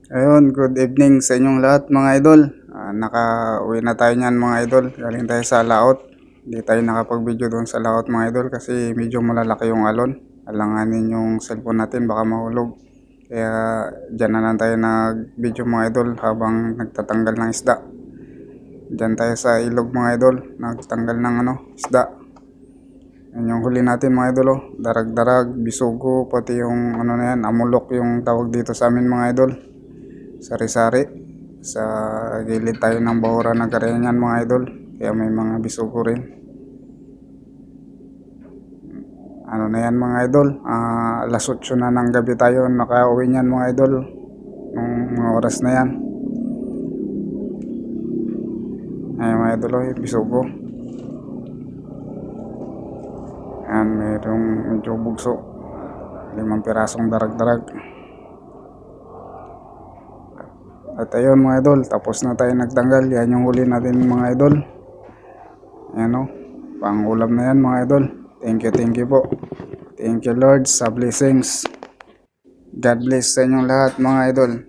Ayun, good evening sa inyong lahat mga idol. Naka-uwi na tayo niyan mga idol. Galing tayo sa laot. Hindi tayo nakapag-video doon sa laot mga idol kasi medyo malalaki yung alon. Alanganin yung cellphone natin baka mahulog. Kaya dyan na lang tayo nag-video mga idol habang nagtatanggal ng isda. Dyan tayo sa ilog mga idol. Nagtanggal ng isda. Yan yung huli natin mga idol. Oh. Darag-darag, bisugo, pati yung na yan, amulok yung tawag dito sa amin mga idol. Sari-sari sa gilid tayo ng bahura ng Karenyan mga idol, kaya may mga bisugo rin. Na yan mga idol, alas 8 na ng gabi tayo nakauwi niyan mga idol nung mga oras na yan. Ay mga idol, bisugo yan, mayroong medyo bugso, 5 pirasong darag-darag. At ayun mga idol, tapos na tayo nagtanggal. Yan yung huli natin mga idol. Ayan o, pang ulam na yan mga idol. Thank you po. Thank you Lord sa blessings. God bless sa inyong lahat mga idol.